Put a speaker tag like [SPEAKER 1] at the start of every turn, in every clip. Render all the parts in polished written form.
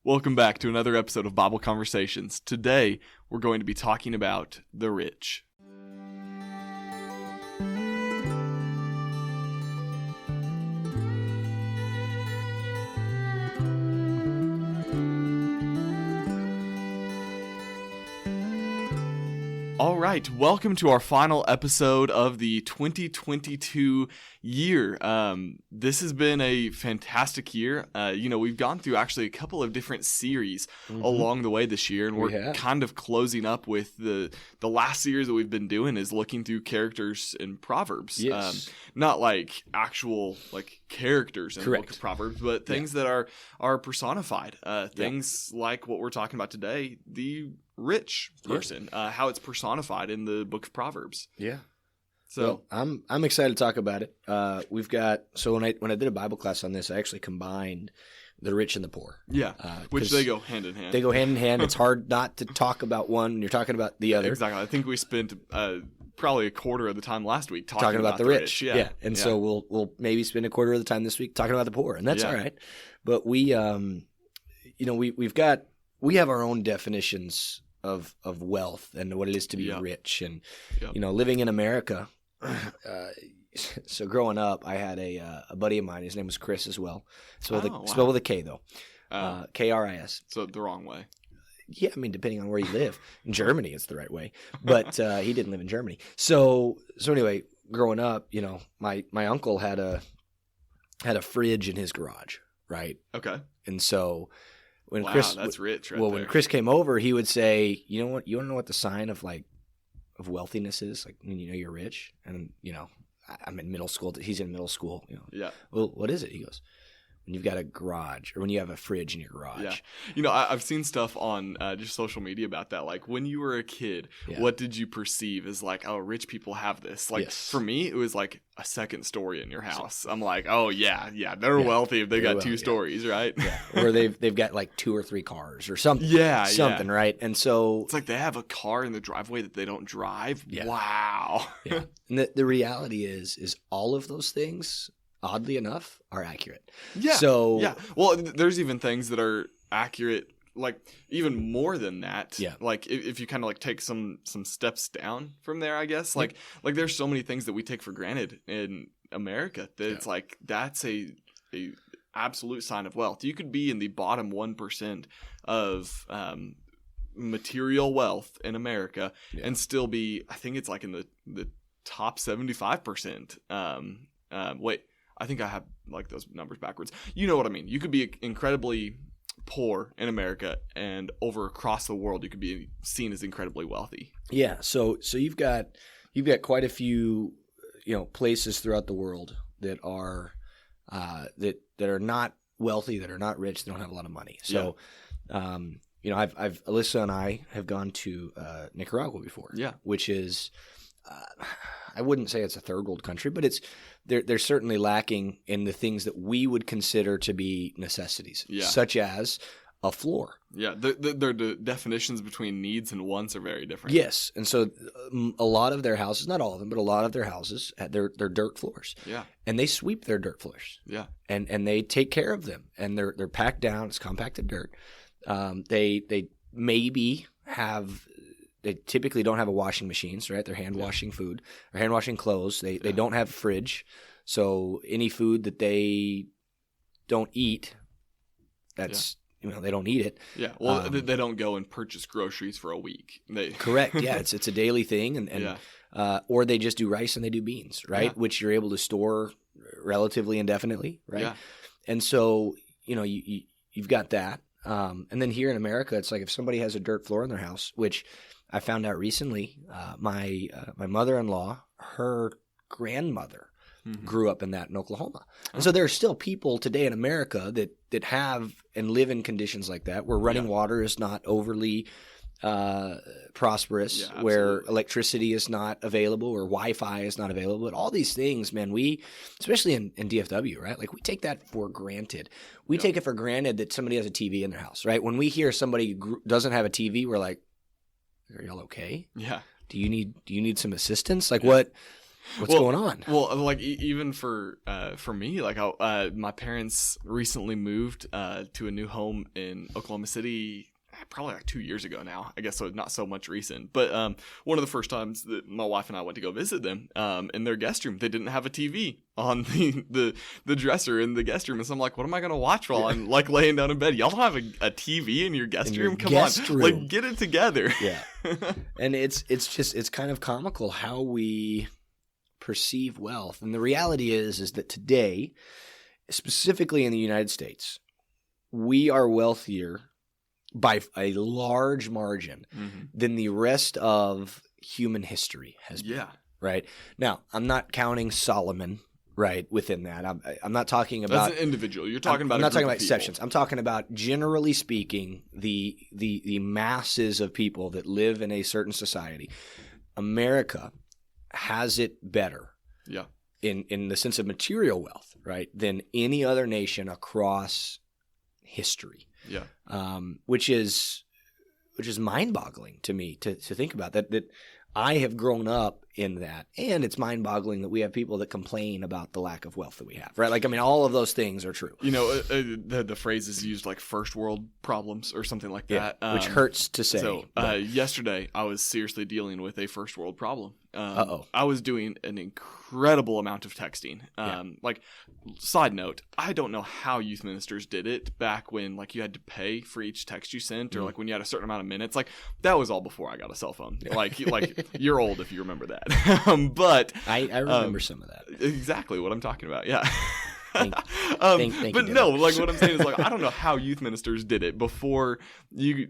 [SPEAKER 1] Welcome back to another episode of Bible Conversations. Today, we're going to be talking about the rich. All right, welcome to our final episode of the 2022 year. This has been a fantastic year. We've gone through actually a couple of different series along the way this year, and we're kind of closing up with the last series that we've been doing is looking through characters in Proverbs.
[SPEAKER 2] Yes.
[SPEAKER 1] Not like actual characters in the book of Proverbs, but things that are personified. Things like what we're talking about today, the rich person, how it's personified in the book of Proverbs.
[SPEAKER 2] Yeah.
[SPEAKER 1] So
[SPEAKER 2] I'm excited to talk about it. We've got when I did a Bible class on this, I actually combined the rich and the poor.
[SPEAKER 1] Yeah, which they go hand in hand.
[SPEAKER 2] They go hand in hand. It's hard not to talk about one when you're talking about the other.
[SPEAKER 1] Exactly. I think we spent probably a quarter of the time last week talking
[SPEAKER 2] about the rich.
[SPEAKER 1] Yeah.
[SPEAKER 2] And so we'll maybe spend a quarter of the time this week talking about the poor, and that's all right. But we have our own definitions of wealth and what it is to be rich, and living in America. So growing up, I had a buddy of mine. His name was Chris as well. Spelled with a K though, K-R-I-S.
[SPEAKER 1] So the wrong way.
[SPEAKER 2] Yeah, I mean, depending on where you live. In Germany, it's the right way, but he didn't live in Germany. So anyway, growing up, my uncle had a fridge in his garage, right?
[SPEAKER 1] Okay.
[SPEAKER 2] And so when
[SPEAKER 1] that's rich, right?
[SPEAKER 2] When Chris came over, he would say, "You know what? You want to know what the sign of wealthiness is? Like when you're rich." And I'm in middle school. He's in middle school.
[SPEAKER 1] Yeah.
[SPEAKER 2] Well, what is it? He goes, when you've got a garage, or when you have a fridge in your garage.
[SPEAKER 1] Yeah. I've seen stuff on just social media about that. Like when you were a kid, what did you perceive as rich people have this? For me, it was like a second story in your house. I'm like, oh yeah, they're wealthy if they got two stories, right?
[SPEAKER 2] Yeah. Or they've got like 2 or 3 cars or something. Something, right? And so
[SPEAKER 1] it's like they have a car in the driveway that they don't drive.
[SPEAKER 2] Yeah.
[SPEAKER 1] Wow.
[SPEAKER 2] Yeah. And the reality is all of those things, oddly enough, are accurate.
[SPEAKER 1] Yeah.
[SPEAKER 2] So
[SPEAKER 1] well, there's even things that are accurate, even more than that.
[SPEAKER 2] Yeah.
[SPEAKER 1] If you kind of take some steps down from there, I guess. Like there's so many things that we take for granted in America that it's that's a absolute sign of wealth. You could be in the bottom 1% of material wealth in America and still be, I think it's in the top 75%. Wait. I think I have those numbers backwards. You know what I mean? You could be incredibly poor in America, and across the world, you could be seen as incredibly wealthy.
[SPEAKER 2] Yeah. So you've got quite a few places throughout the world that are that are not wealthy, that are not rich, they don't have a lot of money. So Alyssa and I have gone to Nicaragua before. Yeah. Which is I wouldn't say it's a third world country, but they're certainly lacking in the things that we would consider to be necessities, such as a floor.
[SPEAKER 1] Yeah, the definitions between needs and wants are very different.
[SPEAKER 2] Yes, and so a lot of their houses, not all of them, but a lot of their houses, they're dirt floors.
[SPEAKER 1] Yeah,
[SPEAKER 2] and they sweep their dirt floors.
[SPEAKER 1] Yeah,
[SPEAKER 2] and they take care of them, and they're packed down. It's compacted dirt. They maybe have. They typically don't have a washing machines, right? They're hand washing food or hand washing clothes. They don't have a fridge, so any food that they don't eat, that's they don't eat it.
[SPEAKER 1] Yeah, well, they don't go and purchase groceries for a week.
[SPEAKER 2] Correct. Yeah, it's a daily thing, and or they just do rice and they do beans, right? Yeah. Which you're able to store relatively indefinitely, right? Yeah. And so you've got that, and then here in America, it's like if somebody has a dirt floor in their house, which I found out recently, my mother-in-law, her grandmother grew up in that in Oklahoma. And so there are still people today in America that have and live in conditions like that, where running water is not overly prosperous, where electricity is not available, or Wi-Fi is not available. But all these things, man, we, especially in DFW, right? We take that for granted. We take it for granted that somebody has a TV in their house, right? When we hear somebody doesn't have a TV, we're like, are y'all okay?
[SPEAKER 1] Yeah.
[SPEAKER 2] Do you need some assistance? What? What's going on?
[SPEAKER 1] Well, like even for me, like my parents recently moved to a new home in Oklahoma City, probably like 2 years ago now, I guess, so not so much recent. But one of the first times that my wife and I went to go visit them, in their guest room, they didn't have a TV on the dresser in the guest room. And so I'm like, what am I going to watch while I'm like laying down in bed? Y'all don't have a TV in your guest room? Come on, like get it together.
[SPEAKER 2] Yeah. And it's kind of comical how we perceive wealth. And the reality is that today, specifically in the United States, we are wealthier by a large margin than the rest of human history has been. Yeah. Right? Now, I'm not counting Solomon, right, within that. I'm not talking about...
[SPEAKER 1] That's an individual. You're talking about
[SPEAKER 2] I'm
[SPEAKER 1] a
[SPEAKER 2] not talking
[SPEAKER 1] group
[SPEAKER 2] about
[SPEAKER 1] of
[SPEAKER 2] exceptions.
[SPEAKER 1] people.
[SPEAKER 2] I'm talking about, generally speaking, the masses of people that live in a certain society. America has it better.
[SPEAKER 1] Yeah.
[SPEAKER 2] In the sense of material wealth, right, than any other nation across history.
[SPEAKER 1] Yeah.
[SPEAKER 2] Which is mind-boggling to me to think about that I have grown up in that, and it's mind-boggling that we have people that complain about the lack of wealth that we have, right? Like, I mean, all of those things are true.
[SPEAKER 1] You know, the phrase is used like first world problems or something like that.
[SPEAKER 2] Yeah, which hurts to say.
[SPEAKER 1] So yesterday, I was seriously dealing with a first world problem. I was doing an incredible amount of texting. Like, side note, I don't know how youth ministers did it back when, like, you had to pay for each text you sent, or like when you had a certain amount of minutes. Like, that was all before I got a cell phone. Yeah. Like you're old if you remember that. But
[SPEAKER 2] I remember some of that.
[SPEAKER 1] Exactly what I'm talking about. Yeah.
[SPEAKER 2] Thank
[SPEAKER 1] but
[SPEAKER 2] you,
[SPEAKER 1] no, like what I'm saying is, like, I don't know how youth ministers did it before you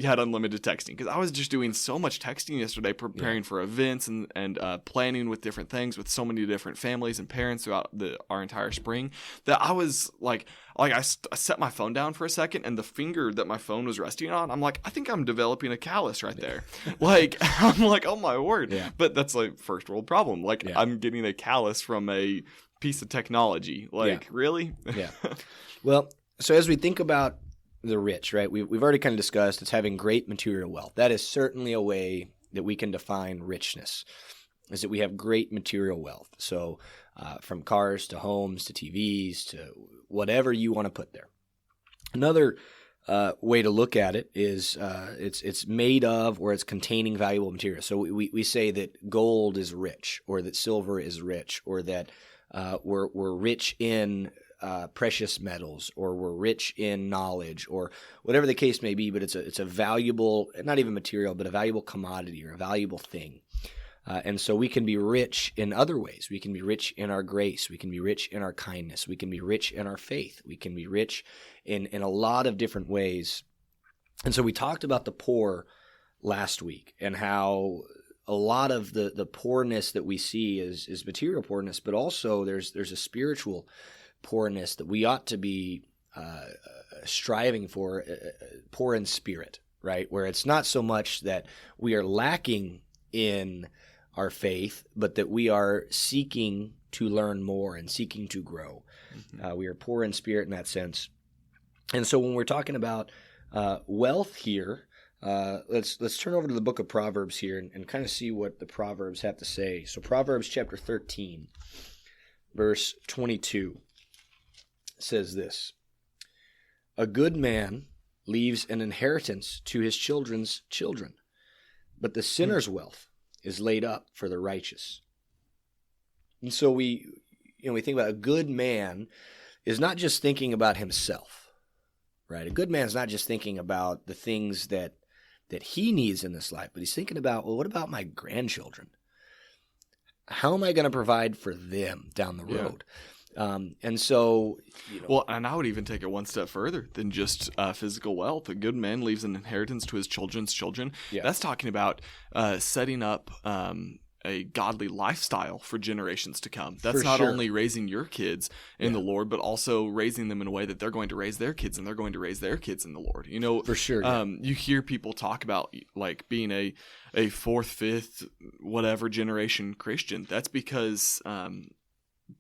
[SPEAKER 1] had unlimited texting, because I was just doing so much texting yesterday, preparing for events and planning with different things with so many different families and parents throughout our entire spring, that I was like I set my phone down for a second, and the finger that my phone was resting on, I'm like, I think I'm developing a callus right there. Like, I'm like, oh my word. Yeah. But that's like first world problem. Like, I'm getting a callus from a piece of technology. Like, really?
[SPEAKER 2] Yeah. Well, so as we think about the rich, right, we've already kind of discussed it's having great material wealth. That is certainly a way that we can define richness, is that we have great material wealth. So from cars to homes to TVs to whatever you want to put there. Another way to look at it is it's made of, or it's containing valuable material. So we say that gold is rich, or that silver is rich, or that we're rich in precious metals, or we're rich in knowledge, or whatever the case may be. But it's a valuable, not even material, but a valuable commodity or a valuable thing. And so we can be rich in other ways. We can be rich in our grace. We can be rich in our kindness. We can be rich in our faith. We can be rich in a lot of different ways. And so we talked about the poor last week, and how a lot of the poorness that we see is material poorness, but also there's a spiritual poorness that we ought to be striving for, poor in spirit, right? Where it's not so much that we are lacking in our faith, but that we are seeking to learn more and seeking to grow. Mm-hmm. We are poor in spirit in that sense. And so when we're talking about wealth here, let's turn over to the book of Proverbs here and kind of see what the Proverbs have to say. So Proverbs chapter 13, verse 22 says this: "A good man leaves an inheritance to his children's children, but the sinner's wealth is laid up for the righteous." And so we think about a good man is not just thinking about himself, right? A good man is not just thinking about the things that he needs in this life, but he's thinking about, well, what about my grandchildren? How am I going to provide for them down the road? And so,
[SPEAKER 1] well, and I would even take it one step further than just physical wealth. A good man leaves an inheritance to his children's children. Yeah. That's talking about setting up a godly lifestyle for generations to come. That's not only raising your kids in the Lord, but also raising them in a way that they're going to raise their kids, and they're going to raise their kids in the Lord.
[SPEAKER 2] For sure.
[SPEAKER 1] You hear people talk about like being a fourth, fifth, whatever generation Christian. That's because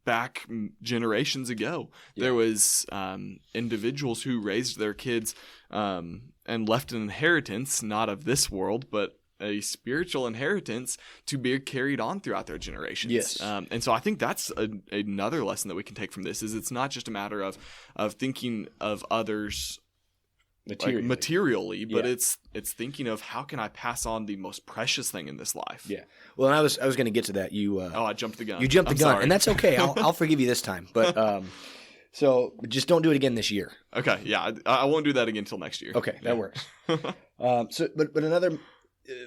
[SPEAKER 1] back generations ago, there was individuals who raised their kids and left an inheritance, not of this world, but a spiritual inheritance to be carried on throughout their generations.
[SPEAKER 2] Yes.
[SPEAKER 1] And so I think that's another lesson that we can take from this is it's not just a matter of thinking of others materially, but it's thinking of how can I pass on the most precious thing in this life.
[SPEAKER 2] Yeah. Well, and I was going to get to that.
[SPEAKER 1] I jumped the gun.
[SPEAKER 2] You jumped the gun,
[SPEAKER 1] sorry.
[SPEAKER 2] and that's okay. I'll forgive you this time. But so just don't do it again this year.
[SPEAKER 1] Okay. Yeah, I won't do that again until next year.
[SPEAKER 2] Okay, that works. But another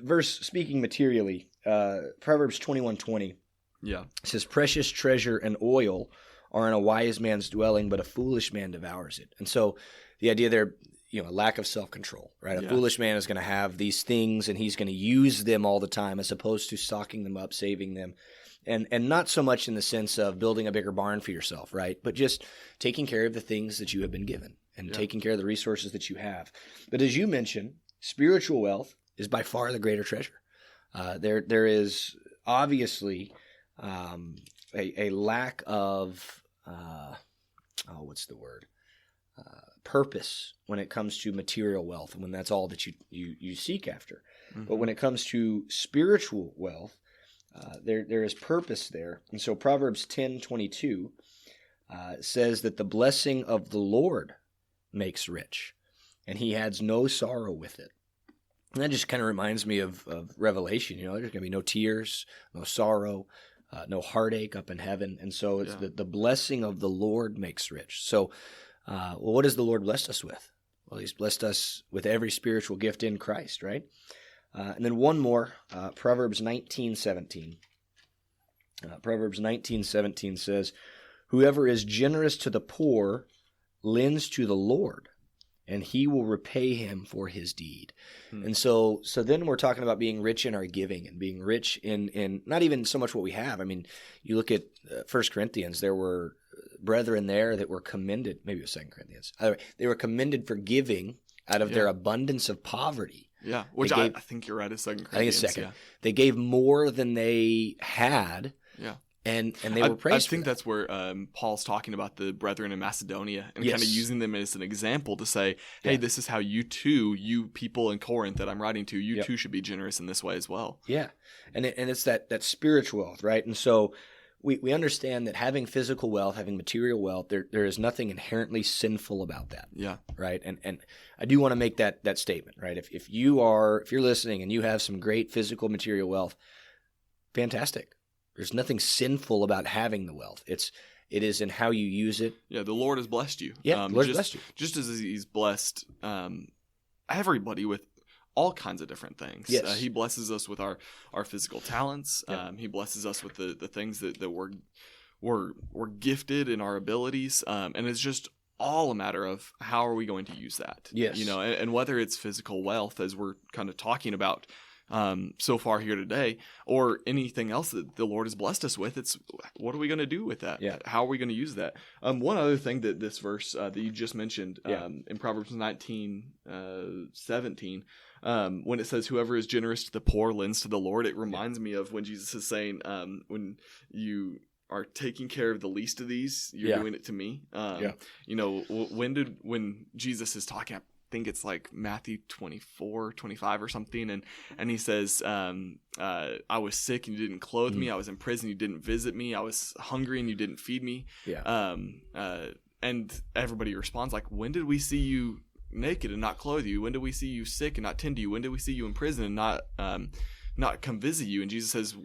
[SPEAKER 2] verse speaking materially, Proverbs 21:20.
[SPEAKER 1] Yeah.
[SPEAKER 2] Says, "Precious treasure and oil are in a wise man's dwelling, but a foolish man devours it." And so the idea there, a lack of self-control, right? A foolish man is going to have these things and he's going to use them all the time as opposed to stocking them up, saving them. And not so much in the sense of building a bigger barn for yourself, right? But just taking care of the things that you have been given and taking care of the resources that you have. But as you mentioned, spiritual wealth is by far the greater treasure. There is obviously a lack of, what's the word? Purpose when it comes to material wealth and when that's all that you seek after. Mm-hmm. But when it comes to spiritual wealth, there is purpose there. And so Proverbs 10:22 says that the blessing of the Lord makes rich, and he adds no sorrow with it. And that just kind of reminds me of Revelation. There's going to be no tears, no sorrow, no heartache up in heaven. And so it's the blessing of the Lord makes rich. So what has the Lord blessed us with? Well, he's blessed us with every spiritual gift in Christ, right? And then one more, Proverbs 19:17. Proverbs 19:17 says, "Whoever is generous to the poor lends to the Lord, and he will repay him for his deed." And so then we're talking about being rich in our giving and being rich in not even so much what we have. I mean, you look at 1 Corinthians, there were brethren there that were commended, maybe it was 2 Corinthians. They were commended for giving out of their abundance of poverty.
[SPEAKER 1] Yeah, which I think you're right, it's 2 Corinthians.
[SPEAKER 2] I think it's 2. Yeah. They gave more than they had. Yeah. And they were praised.
[SPEAKER 1] I think that's where Paul's talking about the brethren in Macedonia and kind of using them as an example to say, hey, this is how you people in Corinth that I'm writing to, you too should be generous in this way as well. Yeah.
[SPEAKER 2] And it's that spiritual wealth, right? And so we understand that having physical wealth, having material wealth, there is nothing inherently sinful about that. Yeah. Right. And I do want to make that statement, right? If you're listening and you have some great physical material wealth, fantastic. There's nothing sinful about having the wealth. It is in how you use it.
[SPEAKER 1] Yeah, the Lord has blessed you.
[SPEAKER 2] Yeah, the Lord has blessed you.
[SPEAKER 1] Just as he's blessed everybody with all kinds of different things.
[SPEAKER 2] Yes.
[SPEAKER 1] He blesses us with our physical talents. Yep. He blesses us with the things that we're gifted in our abilities. And it's just all a matter of how are we going to use that.
[SPEAKER 2] Yes.
[SPEAKER 1] And whether it's physical wealth, as we're kind of talking about so far here today, or anything else that the Lord has blessed us with, it's what are we going to do with that?
[SPEAKER 2] Yeah.
[SPEAKER 1] How are we going to use that? One other thing that this verse that you just mentioned in Proverbs 19:17, when it says whoever is generous to the poor lends to the Lord, it reminds me of when Jesus is saying, when you are taking care of the least of these, you're doing it to me. When Jesus is talking, I think it's like Matthew 24-25 or something, and he says, I was sick and you didn't clothe me, I was in prison, you didn't visit me, I was hungry and you didn't feed me. And everybody responds like, when did we see you naked and not clothe you? When did we see you sick and not tend to you? When did we see you in prison and not come visit you? And Jesus says,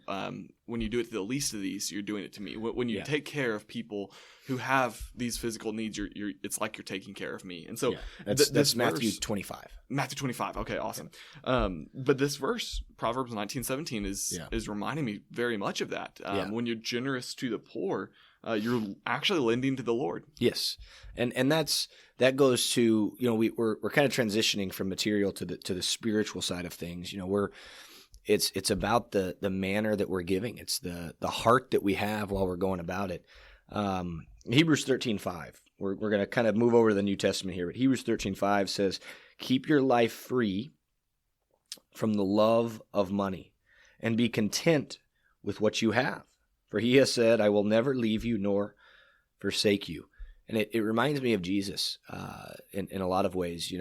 [SPEAKER 1] when you do it to the least of these, you're doing it to me. When you take care of people who have these physical needs, it's like you're taking care of me. And so
[SPEAKER 2] that's Matthew 25.
[SPEAKER 1] Matthew 25. Okay, awesome. But this verse, Proverbs 19:17, is reminding me very much of that. When you're generous to the poor, you're actually lending to the Lord.
[SPEAKER 2] Yes, and that goes to we're kind of transitioning from material to the spiritual side of things. It's about the manner that we're giving. It's the heart that we have while we're going about it. Hebrews 13:5. We're going to kind of move over to the New Testament here, but Hebrews 13:5 says, "Keep your life free from the love of money, and be content with what you have. For he has said, I will never leave you nor forsake you." And it reminds me of Jesus in a lot of ways.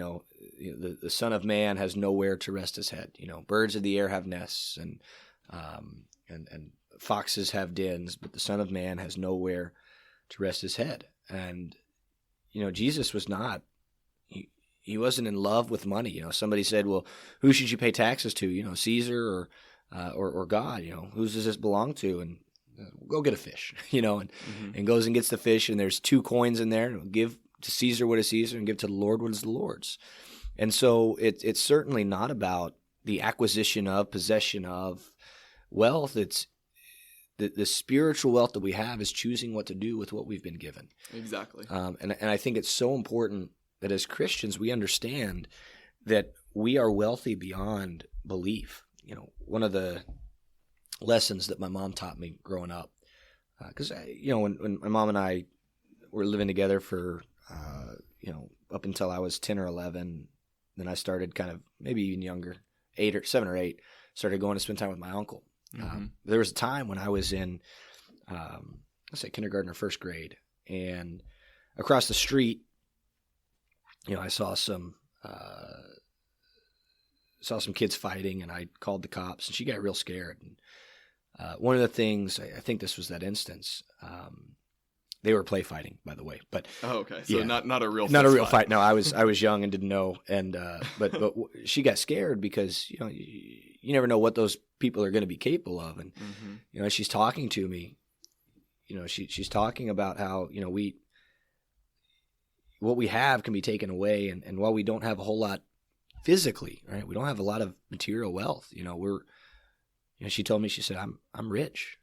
[SPEAKER 2] the Son of Man has nowhere to rest his head. Birds of the air have nests, and foxes have dens, but the Son of Man has nowhere to rest his head. And Jesus was not. He wasn't in love with money. Somebody said, "Well, who should you pay taxes to? Caesar or God? Who does this belong to?" And go get a fish. And goes and gets the fish, and there's 2 coins in there. And give to Caesar what is Caesar, and give to the Lord what is the Lord's. And so it's certainly not about the acquisition of, possession of wealth. It's the spiritual wealth that we have is choosing what to do with what we've been given.
[SPEAKER 1] Exactly.
[SPEAKER 2] And I think it's so important that as Christians we understand that we are wealthy beyond belief. One of the lessons that my mom taught me growing up, because when my mom and I were living together for up until I was 10 or 11, then I started kind of maybe even younger, 7 or 8, started going to spend time with my uncle. There was a time when I was in, let's say kindergarten or first grade, and across the street, I saw some kids fighting, and I called the cops, and she got real scared. And one of the things, I think this was that instance, they were play fighting, by the way. But
[SPEAKER 1] okay, so not a real
[SPEAKER 2] fight. No, I was young and didn't know, and but she got scared because you never know what those people are going to be capable of, and as she's talking to me, she's talking about how what we have can be taken away, and while we don't have a whole lot physically, right, we don't have a lot of material wealth. She told me, she said, I'm rich.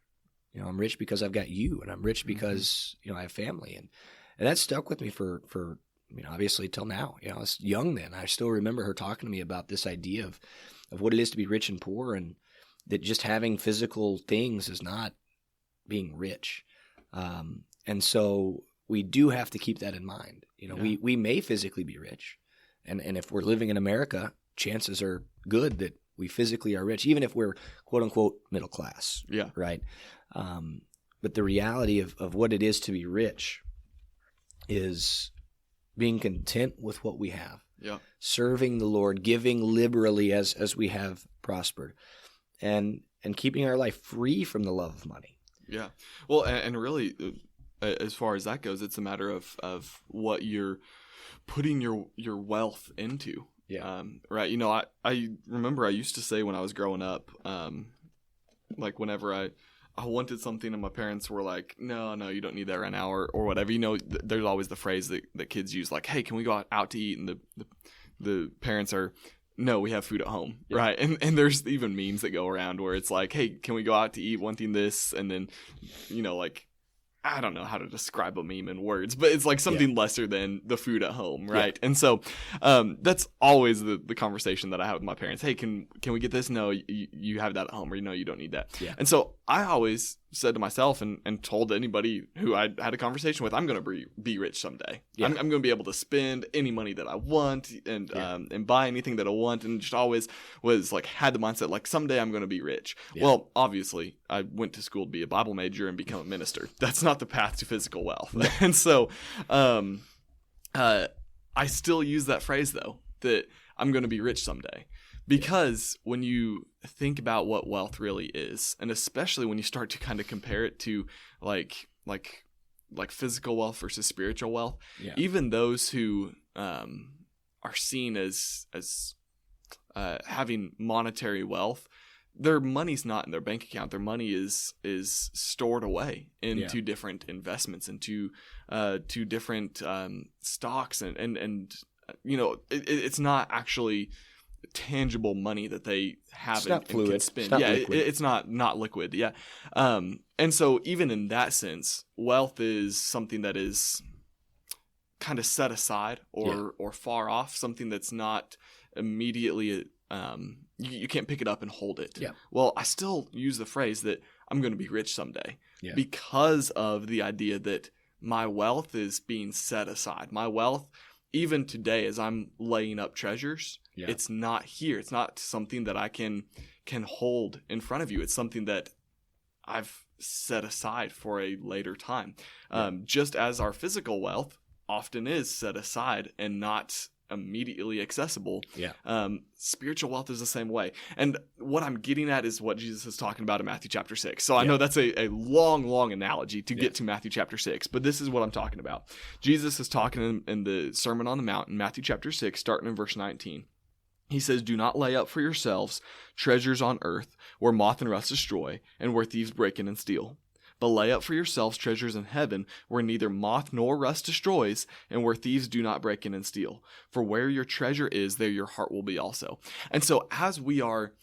[SPEAKER 2] I'm rich because I've got you, and I'm rich because I have family, and that stuck with me for obviously till now. I was young then. I still remember her talking to me about this idea of what it is to be rich and poor, and that just having physical things is not being rich. And so we do have to keep that in mind. We may physically be rich, and if we're living in America, chances are good that we physically are rich, even if we're quote unquote middle class.
[SPEAKER 1] Yeah.
[SPEAKER 2] Right. But the reality of what it is to be rich is being content with what we have.
[SPEAKER 1] Yeah.
[SPEAKER 2] Serving the Lord, giving liberally as we have prospered, and keeping our life free from the love of money.
[SPEAKER 1] Yeah. Well, and really, as far as that goes, it's a matter of what you're putting your wealth into.
[SPEAKER 2] Yeah.
[SPEAKER 1] Right. I remember I used to say when I was growing up, like whenever I wanted something and my parents were like, no, you don't need that right now, or whatever. There's always the phrase that kids use, like, hey, can we go out to eat? And the parents are, no, we have food at home. Yeah. Right. And there's even memes that go around where it's like, hey, can we go out to eat, wanting this? And then, like, I don't know how to describe a meme in words, but it's like something lesser than the food at home, right? Yeah. And so that's always the conversation that I have with my parents. Hey, can we get this? No, you have that at home, or you don't need that.
[SPEAKER 2] Yeah.
[SPEAKER 1] And so I always said to myself and told anybody who I had a conversation with, I'm going to be rich someday. Yeah. I'm going to be able to spend any money that I want and buy anything that I want, and just always was like, had the mindset like, someday I'm going to be rich. Yeah. Well, obviously I went to school to be a Bible major and become a minister. That's not the path to physical wealth. No. And so I still use that phrase though, that I'm going to be rich someday. Because when you think about what wealth really is, and especially when you start to kind of compare it to like physical wealth versus spiritual wealth, even those who are seen as having monetary wealth, their money's not in their bank account. Their money is stored away into different investments, into to different stocks, and it's not actually tangible money that they have.
[SPEAKER 2] It's not fluid.
[SPEAKER 1] Can spend.
[SPEAKER 2] It's not liquid.
[SPEAKER 1] It's not liquid. Yeah. And so even in that sense, wealth is something that is kind of set aside or far off, something that's not immediately you can't pick it up and hold it.
[SPEAKER 2] Yeah.
[SPEAKER 1] Well, I still use the phrase that I'm going to be rich someday because of the idea that my wealth is being set aside. My wealth, even today, as I'm laying up treasures, it's not here. It's not something that I can hold in front of you. It's something that I've set aside for a later time. Just as our physical wealth often is set aside and not immediately accessible.
[SPEAKER 2] Yeah.
[SPEAKER 1] Spiritual wealth is the same way. And what I'm getting at is what Jesus is talking about in Matthew chapter 6. So I know that's a long analogy to get to Matthew chapter 6, but this is what I'm talking about. Jesus is talking in the Sermon on the Mount in Matthew chapter 6, starting in verse 19. He says, "Do not lay up for yourselves treasures on earth, where moth and rust destroy, and where thieves break in and steal. But lay up for yourselves treasures in heaven, where neither moth nor rust destroys, and where thieves do not break in and steal. For where your treasure is, there your heart will be also." And so as we are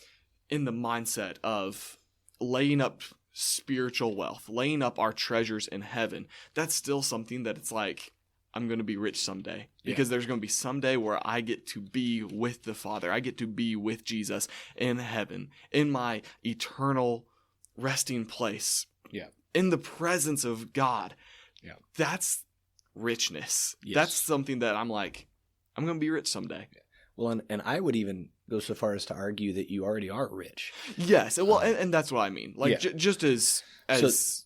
[SPEAKER 1] in the mindset of laying up spiritual wealth, laying up our treasures in heaven, that's still something that it's like, I'm going to be rich someday, because there's going to be someday where I get to be with the Father. I get to be with Jesus in heaven, in my eternal resting place.
[SPEAKER 2] Yeah.
[SPEAKER 1] In the presence of God.
[SPEAKER 2] Yeah.
[SPEAKER 1] That's richness.
[SPEAKER 2] Yes.
[SPEAKER 1] That's something that I'm like, I'm going to be rich someday.
[SPEAKER 2] Yeah. Well, and I would even go so far as to argue that you already are rich.
[SPEAKER 1] Yes. Well, and that's what I mean. Like, just as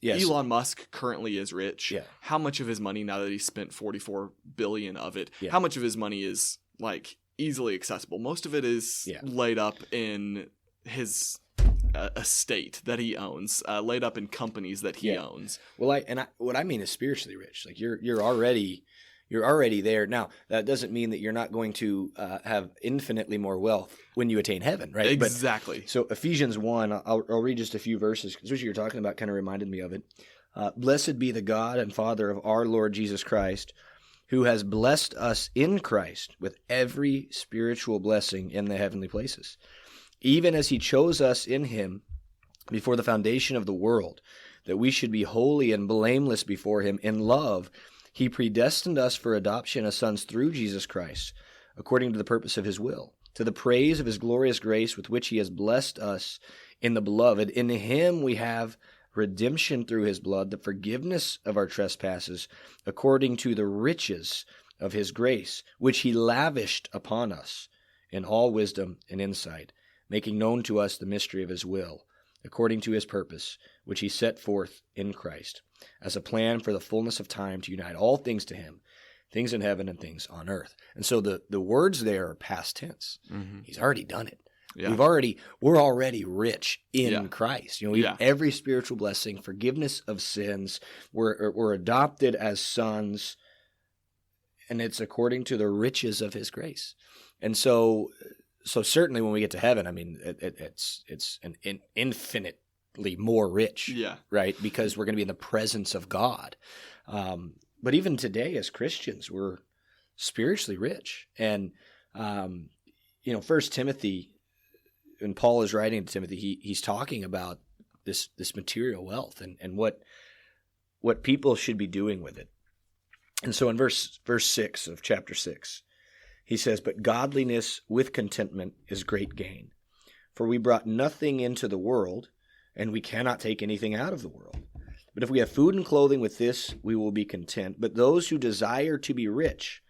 [SPEAKER 2] yes.
[SPEAKER 1] Elon Musk currently is rich,
[SPEAKER 2] Yeah.
[SPEAKER 1] how much of his money, now that he spent $44 billion of it,
[SPEAKER 2] Yeah.
[SPEAKER 1] how much of his money is like easily accessible? Most of it is laid up in his estate that he owns, laid up in companies that he owns.
[SPEAKER 2] Well, what I mean is spiritually rich. Like you're already there. Now, that doesn't mean that you're not going to have infinitely more wealth when you attain heaven, right?
[SPEAKER 1] Exactly.
[SPEAKER 2] So Ephesians 1, I'll read just a few verses, because what you're talking about kind of reminded me of it. "Blessed be the God and Father of our Lord Jesus Christ, who has blessed us in Christ with every spiritual blessing in the heavenly places, even as he chose us in him before the foundation of the world, that we should be holy and blameless before him. In love, he predestined us for adoption as sons through Jesus Christ, according to the purpose of his will, to the praise of his glorious grace with which he has blessed us in the Beloved. In him we have redemption through his blood, the forgiveness of our trespasses, according to the riches of his grace, which he lavished upon us in all wisdom and insight, making known to us the mystery of his will, according to his purpose, which he set forth in Christ, as a plan for the fullness of time to unite all things to him, things in heaven and things on earth." And so the words there are past tense. Mm-hmm. He's already done it. Yeah. We're already rich in Christ. We have every spiritual blessing, forgiveness of sins. We're adopted as sons, and it's according to the riches of his grace. And so certainly when we get to heaven, I mean, it's an infinitely more rich, right? Because we're going to be in the presence of God. But even today as Christians, we're spiritually rich. And, 1 Timothy, when Paul is writing to Timothy, he's talking about this material wealth and what people should be doing with it. And so in verse 6 of chapter 6, he says, "But godliness with contentment is great gain. For we brought nothing into the world, and we cannot take anything out of the world. But if we have food and clothing, with this we will be content. But those who desire to be rich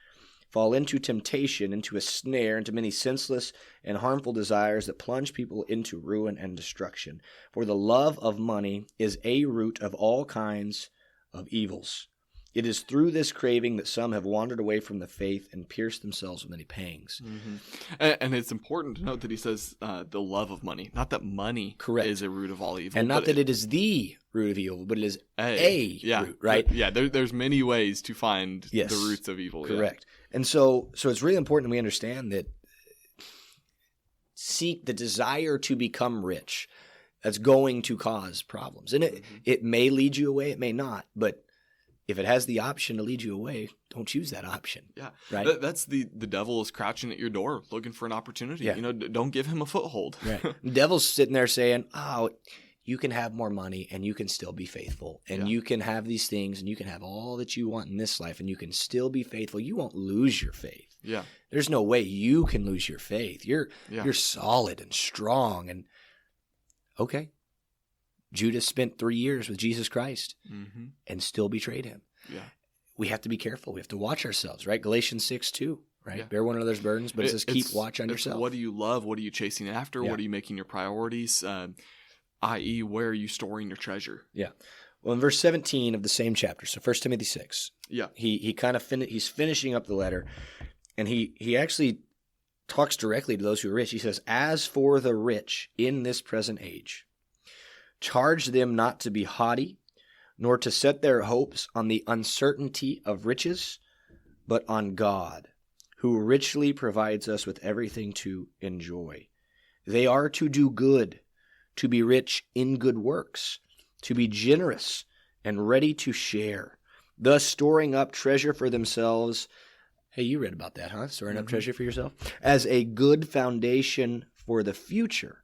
[SPEAKER 2] fall into temptation, into a snare, into many senseless and harmful desires that plunge people into ruin and destruction. For the love of money is a root of all kinds of evils. It is through this craving that some have wandered away from the faith and pierced themselves with many pangs."
[SPEAKER 1] Mm-hmm. And it's important to note that he says the love of money, not that money is a root of all evil.
[SPEAKER 2] And not that it is the root of evil, but it is a root, right?
[SPEAKER 1] There's many ways to find the roots of evil.
[SPEAKER 2] Correct. And so it's really important that we understand that seek the desire to become rich. That's going to cause problems. And it may lead you away, it may not, but if it has the option to lead you away, don't choose that option. Yeah,
[SPEAKER 1] right. That's the devil is crouching at your door, looking for an opportunity. Yeah. Don't give him a foothold.
[SPEAKER 2] Right. The devil's sitting there saying, "Oh, you can have more money and you can still be faithful, and you can have these things and you can have all that you want in this life, and you can still be faithful. You won't lose your faith. Yeah, there's no way you can lose your faith. You're solid and strong." And okay. Judas spent 3 years with Jesus Christ and still betrayed him. Yeah, we have to be careful. We have to watch ourselves, right? Galatians 6:2, right? Yeah. Bear one another's burdens, but it says keep watch on yourself.
[SPEAKER 1] What do you love? What are you chasing after? Yeah. What are you making your priorities? I.e., where are you storing your treasure?
[SPEAKER 2] Yeah. Well, in verse 17 of the same chapter, so 1 Timothy 6, he kind of he's finishing up the letter, And he actually talks directly to those who are rich. He says, "As for the rich in this present age, charge them not to be haughty, nor to set their hopes on the uncertainty of riches, but on God, who richly provides us with everything to enjoy. They are to do good, to be rich in good works, to be generous and ready to share, thus storing up treasure for themselves." Hey, you read about that, huh? Storing up treasure for yourself? "As a good foundation for the future,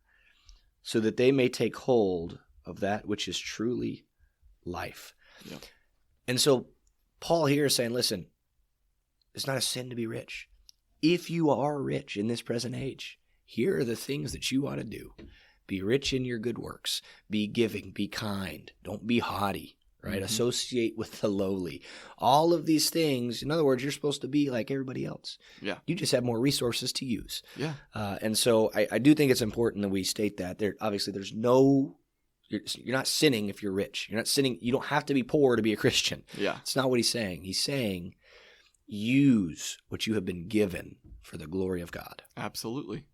[SPEAKER 2] so that they may take hold of that which is truly life."
[SPEAKER 1] Yeah.
[SPEAKER 2] And so Paul here is saying, listen, it's not a sin to be rich. If you are rich in this present age, here are the things that you ought to do. Be rich in your good works. Be giving. Be kind. Don't be haughty, right? Associate with the lowly. All of these things, in other words, you're supposed to be like everybody else.
[SPEAKER 1] Yeah.
[SPEAKER 2] You just have more resources to use.
[SPEAKER 1] Yeah.
[SPEAKER 2] And so I do think it's important that we state that. Obviously, you're not sinning if you're rich. You're not sinning. You don't have to be poor to be a Christian.
[SPEAKER 1] Yeah.
[SPEAKER 2] It's not what he's saying. He's saying use what you have been given for the glory of God.
[SPEAKER 1] Absolutely.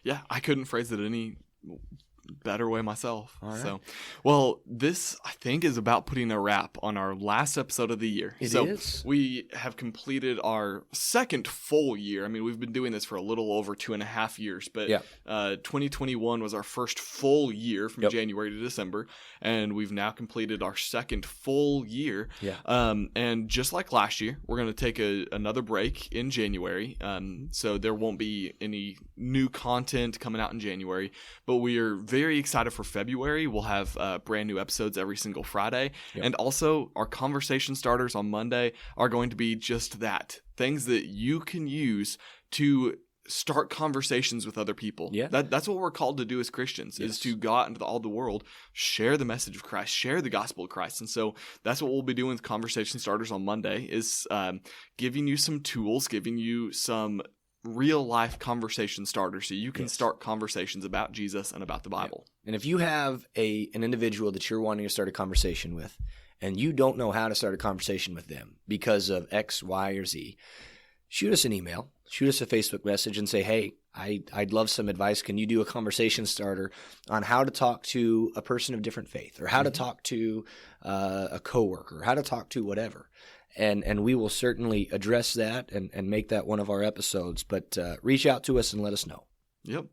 [SPEAKER 1] Yeah, I couldn't phrase it any better way myself.
[SPEAKER 2] All right.
[SPEAKER 1] So, well, this I think is about putting a wrap on our last episode of the year.
[SPEAKER 2] It
[SPEAKER 1] so
[SPEAKER 2] is.
[SPEAKER 1] We have completed our second full year. I mean, we've been doing this for a little over 2.5 years, but 2021 was our first full year from January to December, and we've now completed our second full year.
[SPEAKER 2] Yeah.
[SPEAKER 1] And just like last year, we're going to take another break in January. So there won't be any new content coming out in January, but we are very excited for February. We'll have brand new episodes every single Friday.
[SPEAKER 2] Yep.
[SPEAKER 1] And also our conversation starters on Monday are going to be just that. Things that you can use to start conversations with other people.
[SPEAKER 2] Yeah.
[SPEAKER 1] That's what we're called to do as Christians, is to go out into all the world, share the message of Christ, share the gospel of Christ. And so that's what we'll be doing with conversation starters on Monday, is giving you some tools, giving you some real life conversation starters so you can start conversations about Jesus and about the Bible.
[SPEAKER 2] And if you have an individual that you're wanting to start a conversation with and you don't know how to start a conversation with them because of X, Y, or Z, shoot us an email, shoot us a Facebook message and say, hey, I'd love some advice. Can you do a conversation starter on how to talk to a person of different faith, or how to talk to a coworker, or how to talk to whatever? And we will certainly address that and make that one of our episodes. But reach out to us and let us know.
[SPEAKER 1] Yep.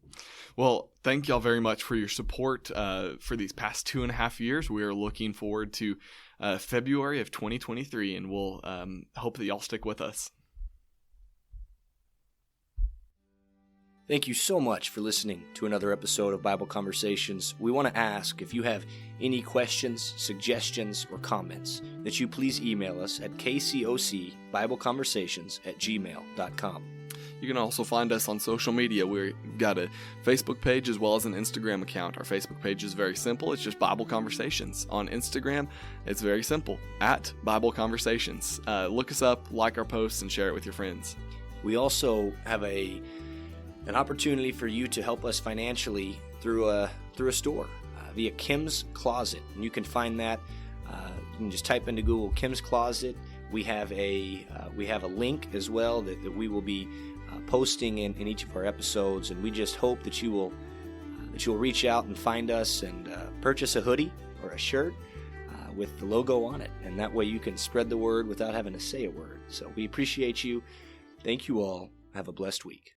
[SPEAKER 1] Well, thank y'all very much for your support for these past 2.5 years. We are looking forward to February of 2023, and we'll hope that y'all stick with us.
[SPEAKER 2] Thank you so much for listening to another episode of Bible Conversations. We want to ask, if you have any questions, suggestions, or comments, that you please email us at kcocbibleconversations@gmail.com.
[SPEAKER 1] You can also find us on social media. We've got a Facebook page as well as an Instagram account. Our Facebook page is very simple. It's just Bible Conversations. On Instagram, it's very simple, at Bible Conversations. Look us up, like our posts, and share it with your friends.
[SPEAKER 2] We also have an opportunity for you to help us financially through a store via Kim's Closet, and you can find that. You can just type into Google Kim's Closet. We have a link as well that we will be posting in each of our episodes, and we just hope that you'll reach out and find us and purchase a hoodie or a shirt with the logo on it, and that way you can spread the word without having to say a word. So we appreciate you. Thank you all. Have a blessed week.